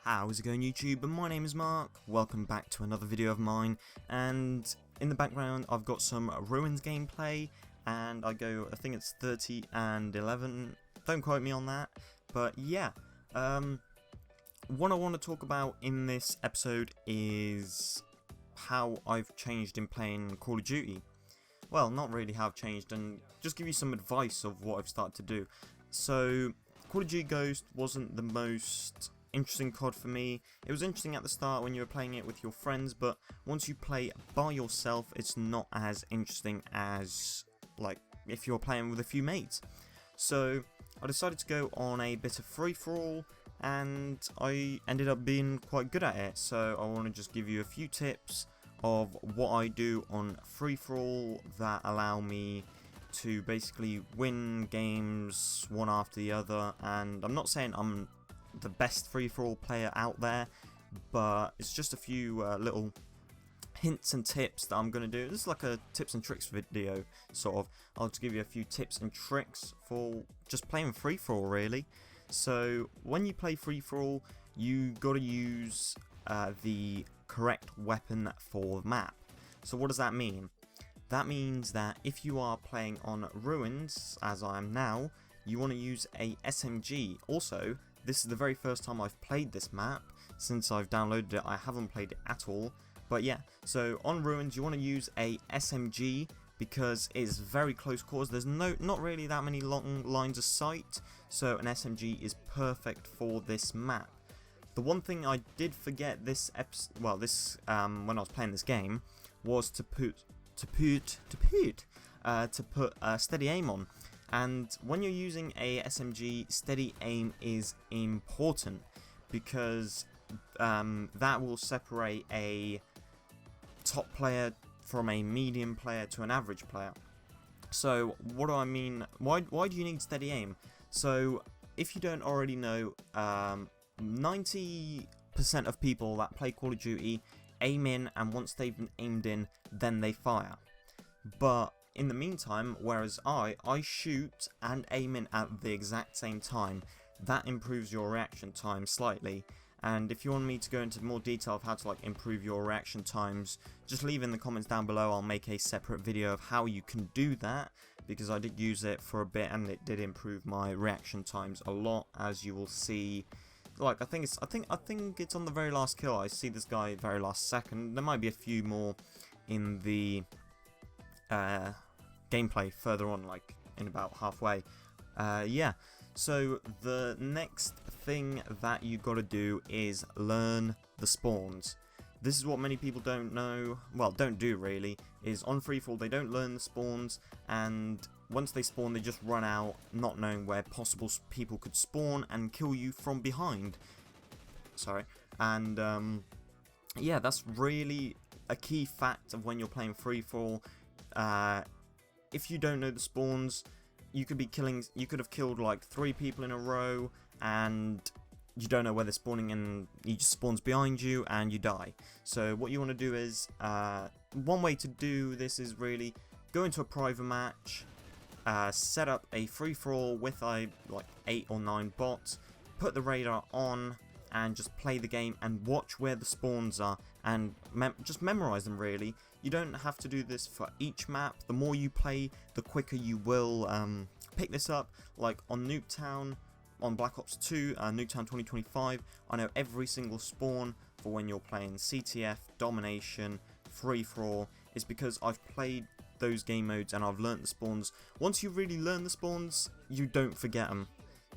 How's it going, YouTube? My name is Mark, welcome back to another video of mine, and in the background I've got some Ruins gameplay, and I think it's 30 and 11, don't quote me on that, but yeah, what I want to talk about in this episode is how I've changed in playing Call of Duty. Well, not really how I've changed, and just give you some advice of what I've started to do. So, Call of Duty Ghost wasn't the most interesting CoD for me. It was interesting at the start when you were playing it with your friends, but once you play by yourself, it's not as interesting as, like, if you're playing with a few mates. So, I decided to go on a bit of free-for-all, and I ended up being quite good at it. So, I want to just give you a few tips of what I do on free-for-all that allow me to basically win games one after the other. And I'm not saying I'm the best free-for-all player out there, but it's just a few little hints and tips that I'm going to do. This is like a tips and tricks video, sort of. I'll just give you a few tips and tricks for just playing free-for-all, really. So, when you play free-for-all, you got to use the correct weapon for the map. So what does that mean? That means that if you are playing on Ruins, as I am now, you want to use a SMG. Also, this is the very first time I've played this map. Since I've downloaded it, I haven't played it at all. But yeah, so on Ruins, you want to use a SMG because it's very close quarters. There's not really that many long lines of sight, so an SMG is perfect for this map. The one thing I did forget when I was playing this game was to put steady aim on. And when you're using a SMG, steady aim is important because that will separate a top player from a medium player to an average player. So what do I mean? Why do you need steady aim? So if you don't already know, 90% of people that play Call of Duty aim in, and once they've aimed in, then they fire. But in the meantime, whereas I shoot and aim in at the exact same time, that improves your reaction time slightly. And if you want me to go into more detail of how to improve your reaction times, just leave in the comments down below. I'll make a separate video of how you can do that, because I did use it for a bit and it did improve my reaction times a lot, as you will see. I think it's on the very last kill. I see this guy very last second. There might be a few more in the gameplay further on, in about halfway. Yeah, so the next thing that you gotta do is learn the spawns. This is what many people don't know, well, don't do really, is on freefall they don't learn the spawns, and once they spawn they just run out, not knowing where possible people could spawn and kill you from behind. Sorry. And yeah, that's really a key fact of when you're playing freefall. If you don't know the spawns, you could have killed 3 people in a row, and you don't know where they're spawning, and he just spawns behind you and you die. So what you want to do is, one way to do this is really go into a private match, set up a free-for-all with 8 or 9 bots, put the radar on, and just play the game and watch where the spawns are, and just memorize them really. You don't have to do this for each map. The more you play, the quicker you will pick this up. Like on Nuketown, on Black Ops 2, Nuketown 2025, I know every single spawn for when you're playing CTF, Domination, Free-for-all, is because I've played those game modes and I've learnt the spawns. Once you really learn the spawns, you don't forget them.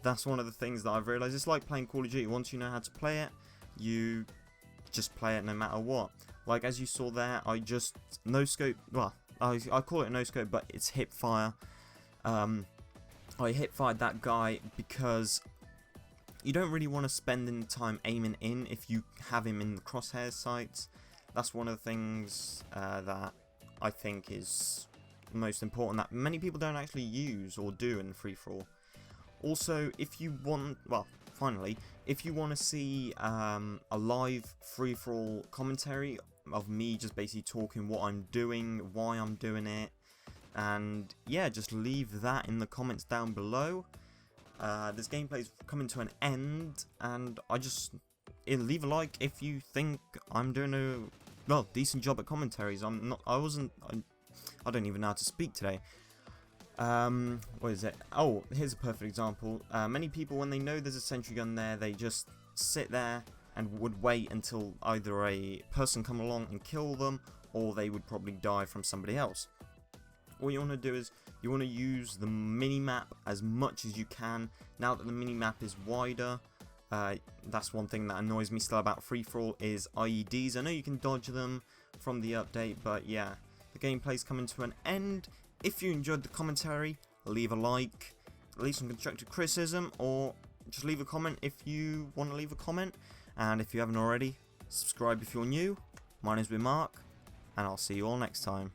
That's one of the things that I've realised. It's like playing Call of Duty. Once you know how to play it, you just play it no matter what. Like as you saw there, I just no-scope, well, I call it no-scope, but it's hip-fire. I hip-fired that guy because you don't really want to spend any time aiming in if you have him in the crosshair sights. That's one of the things that I think is most important, that many people don't actually use or do in free-for-all. Also, if you want, finally, if you want to see a live free-for-all commentary of me just basically talking what I'm doing, why I'm doing it, and yeah, just leave that in the comments down below. This gameplay's coming to an end, and I just leave a like if you think I'm doing a decent job at commentaries. I don't even know how to speak today. What is it? Oh, here's a perfect example. Many people, when they know there's a sentry gun there, they just sit there and would wait until either a person come along and kill them, or they would probably die from somebody else. What you want to do is you want to use the mini-map as much as you can. Now that the mini-map is wider, that's one thing that annoys me still about free-for-all is IEDs. I know you can dodge them from the update, but yeah, the gameplay's coming to an end. If you enjoyed the commentary, leave a like, leave some constructive criticism, or just leave a comment if you want to leave a comment. And if you haven't already, subscribe if you're new. My name's been Mark, and I'll see you all next time.